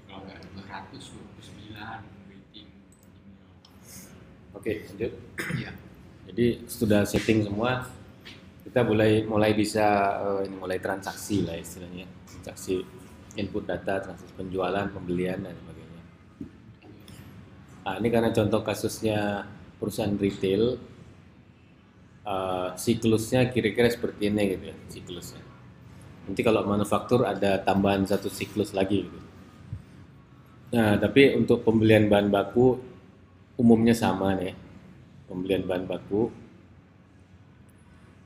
Kalau nggak 229 rating email. Oke, lanjut. Iya. Jadi sudah setting semua, kita mulai bisa ini mulai transaksi lah istilahnya, transaksi input data, transaksi penjualan, pembelian dan sebagainya. Nah, ini karena contoh kasusnya perusahaan retail, siklusnya kira-kira seperti ini gitu ya, siklusnya. Nanti kalau manufaktur ada tambahan satu siklus lagi gitu. Nah, tapi untuk pembelian bahan baku umumnya sama nih, pembelian bahan baku.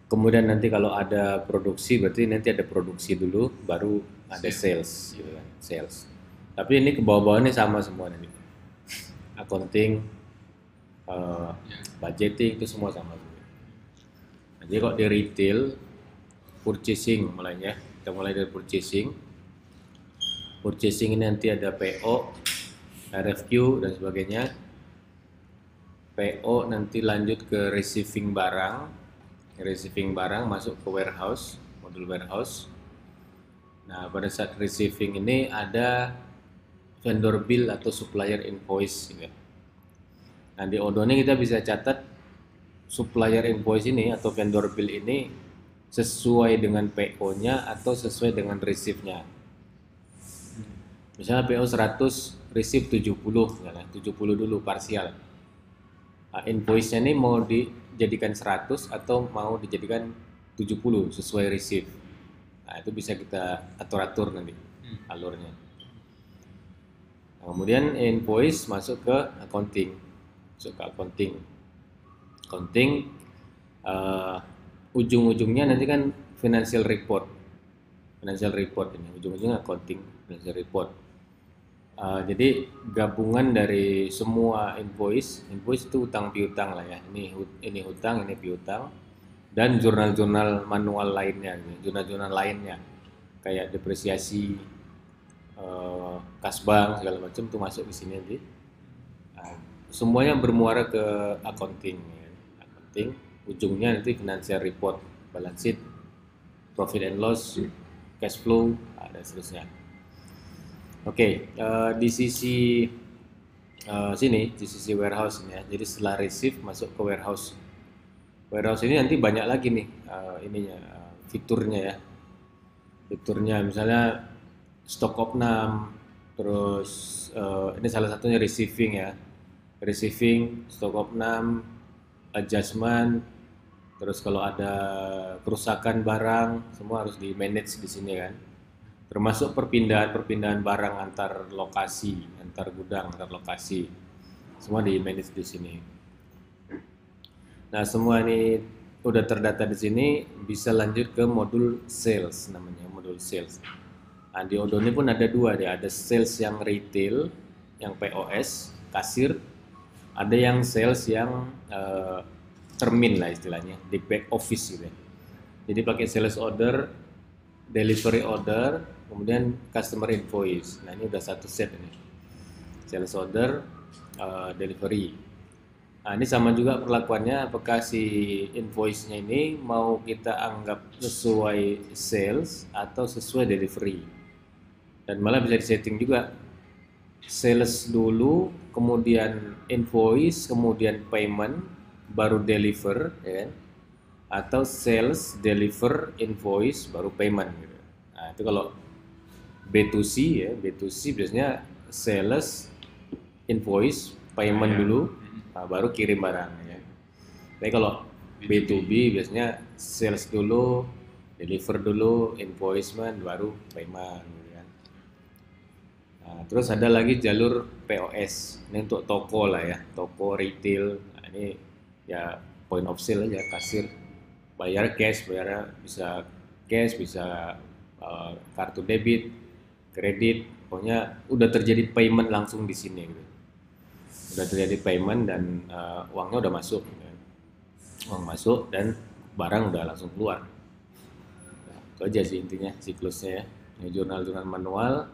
Kemudian nanti kalau ada produksi, berarti nanti ada produksi dulu, baru ada sales, gitu kan, sales. Tapi ini ke bawah-bawahnya sama semua nanti. Accounting, eh, Ya. budgeting itu semua sama. Nah, jadi kalau di retail, purchasing mulainya, kita mulai dari purchasing. Purchasing ini nanti ada PO, RFQ dan sebagainya. PO nanti lanjut ke receiving barang masuk ke warehouse, modul warehouse. Nah, pada saat receiving ini ada vendor bill atau supplier invoice gitu. Nah, di Odoo ini kita bisa catat supplier invoice ini atau vendor bill ini sesuai dengan PO-nya atau sesuai dengan receive-nya. Misalnya PO 100, receive 70, misalnya 70 dulu parsial. Nah, invoice-nya ini mau dijadikan 100 atau mau dijadikan 70 sesuai receive. Nah, itu bisa kita atur-atur nanti alurnya. Nah, kemudian invoice masuk ke accounting. Masuk ke accounting. Accounting ujung-ujungnya nanti kan financial report. Financial report ini ujung-ujungnya accounting, financial report. Jadi gabungan dari semua invoice itu utang piutang lah ya. Ini hutang, ini piutang, dan jurnal-jurnal manual lainnya, gitu. Jurnal-jurnal lainnya kayak depresiasi, kasbank segala macam itu masuk di sini nanti. Nah, semuanya bermuara ke accounting, ya. Accounting ujungnya nanti financial report, balance sheet, profit and loss, cash flow, dan seterusnya. Oke, di sisi sini, di sisi warehouse ini ya. Jadi setelah receive masuk ke warehouse. Warehouse ini nanti banyak lagi nih ininya fiturnya ya. Fiturnya misalnya stok opnam, terus ini salah satunya receiving ya. Receiving, stok opnam, adjustment, terus kalau ada kerusakan barang semua harus di manage di sini kan. Termasuk perpindahan barang antar lokasi, antar gudang, antar lokasi, semua di manage di sini. Nah, semua ini udah terdata di sini, bisa lanjut ke modul sales namanya, modul sales. Nah, di Odoo ini pun ada dua deh, ada sales yang retail, yang POS, kasir, ada yang sales yang termin lah istilahnya, di back office gitu ya. Jadi pakai sales order, delivery order, kemudian customer invoice. Nah, ini udah satu set ini. Sales order, delivery. Nah, ini sama juga perlakuannya, apakah si invoice-nya ini mau kita anggap sesuai sales atau sesuai delivery. Dan malah bisa disetting juga sales dulu, kemudian invoice, kemudian payment, baru deliver, ya kan? Atau sales, deliver, invoice, baru payment gitu. Nah, itu kalau B2C ya, B2C biasanya sales, invoice, payment dulu, nah, baru kirim barang ya. Tapi kalau B2B biasanya sales dulu, deliver dulu, invoicement, baru payment gitu kan. Nah, terus ada lagi jalur POS. Ini untuk toko lah ya, toko retail. Nah, ini ya point of sale aja, kasir. Bayar cash, bayarnya bisa cash, bisa kartu debit, kredit, pokoknya udah terjadi payment langsung di sini gitu. Udah terjadi payment dan uangnya udah masuk, gitu. Uang masuk dan barang udah langsung keluar. Nah, itu aja sih intinya siklusnya ya. Ini jurnal-jurnal manual,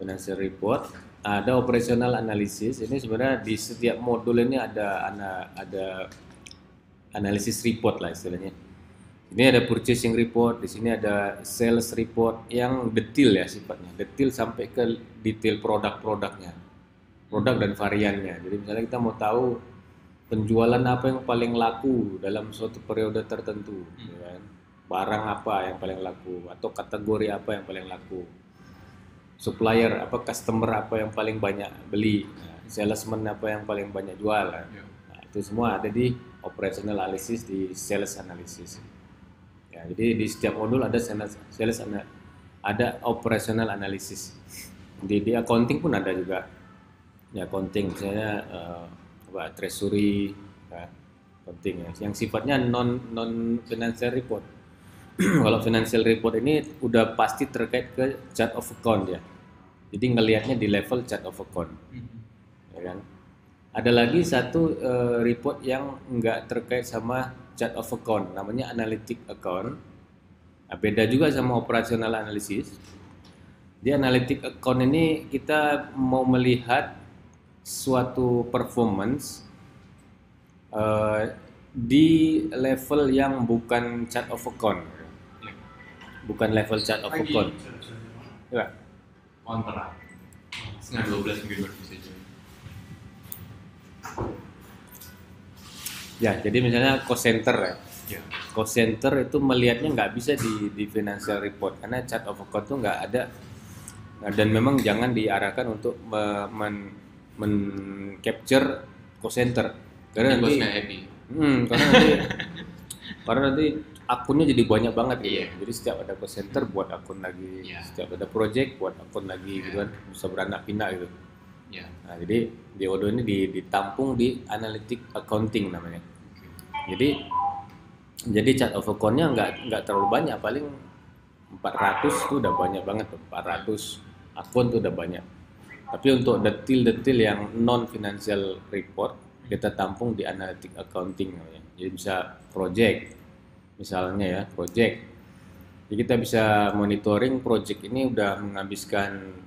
financial report, ada operational analysis. Ini sebenarnya di setiap modul ini ada analisis report lah istilahnya. Ini ada purchasing report, di sini ada sales report yang detail ya sifatnya, detail sampai ke detail produk-produknya, produk dan variannya. Jadi misalnya kita mau tahu penjualan apa yang paling laku dalam suatu periode tertentu, ya kan? Barang apa yang paling laku atau kategori apa yang paling laku, supplier apa, customer apa yang paling banyak beli, salesman apa yang paling banyak jual. Ya. Nah, itu semua ada di operational analysis, di sales analysis. Ya, jadi di setiap modul ada ada operational analysis. Di accounting pun ada juga. Ya, accounting misalnya treasury, ya, accounting ya, yang sifatnya non financial report. Kalau financial report ini udah pasti terkait ke chart of account ya. Jadi ngelihatnya di level chart of account. Ya kan? Ada lagi satu report yang nggak terkait sama chart of account, namanya analytic account. Nah, beda juga sama operational analysis. Di analytic account ini kita mau melihat suatu performance di level yang bukan chart of account, bukan level chart of account. Ya. Kontrak. Setengah 12 mungkin baru bisa join. Ya, jadi misalnya cost center ya. Ya. Cost center itu melihatnya nggak bisa di financial report karena chart of account tuh nggak ada. Nah, dan memang jangan diarahkan untuk capture cost center karena Nanti nanti bosnya happy. karena nanti akunnya jadi banyak banget gitu. Iya. Jadi setiap ada cost center buat akun lagi, Iya. setiap ada project buat akun lagi gitu kan, bisa beranak pinak gitu. Ya. Nah, jadi di Odoo ini ditampung di analytic accounting namanya. Jadi chart of account-nya nggak terlalu banyak, paling 400 tuh udah banyak banget tuh, 400 akun tuh udah banyak. Tapi untuk detail-detail yang non financial report kita tampung di analytic accounting namanya. Jadi bisa project, misalnya ya project. Jadi kita bisa monitoring project ini udah menghabiskan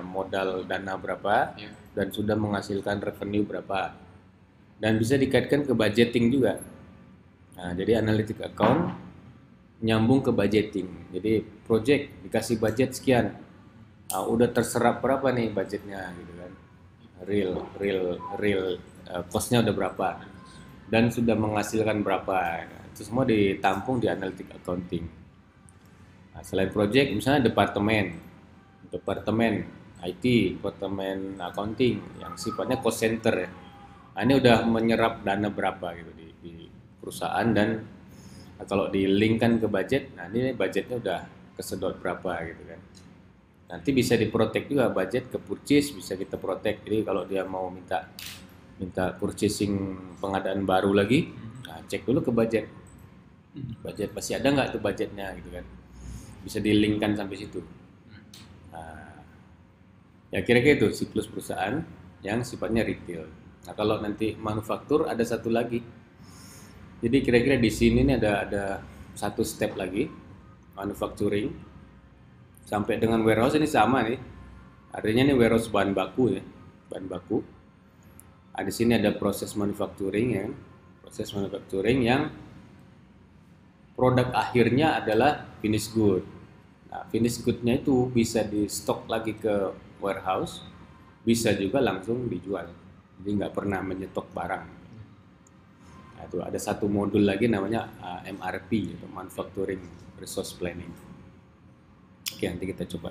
modal dana berapa Ya. dan sudah menghasilkan revenue berapa. Dan bisa dikaitkan ke budgeting juga. Nah, jadi analytic account nyambung ke budgeting. Jadi project dikasih budget sekian. Udah terserap berapa nih budgetnya gitu kan. Real cost-nya udah berapa dan sudah menghasilkan berapa. Itu semua ditampung di analytic accounting. Nah, selain project misalnya departemen IT, departemen accounting yang sifatnya cost center ya. Nah, ini udah menyerap dana berapa gitu di perusahaan dan kalau di-linkkan ke budget, nah ini budgetnya udah kesedot berapa gitu kan. Nanti bisa diprotek juga budget ke purchase, bisa kita protect. Jadi kalau dia mau minta purchasing pengadaan baru lagi, nah, cek dulu ke budget masih ada nggak tuh budgetnya gitu kan, bisa di-linkkan sampai situ. Nah, ya kira-kira itu siklus perusahaan yang sifatnya retail. Nah, kalau nanti manufaktur ada satu lagi. Jadi kira-kira di sini nih ada satu step lagi, manufacturing sampai dengan warehouse ini sama nih. Artinya ini warehouse bahan baku ya, bahan baku. Di sini ada proses manufacturing ya, proses manufacturing yang produk akhirnya adalah finished good. Nah, finished good-nya itu bisa di stok lagi ke warehouse, bisa juga langsung dijual. Jadi nggak pernah menyetok barang. Nah, itu ada satu modul lagi namanya MRP, atau Manufacturing Resource Planning. Oke, nanti kita coba.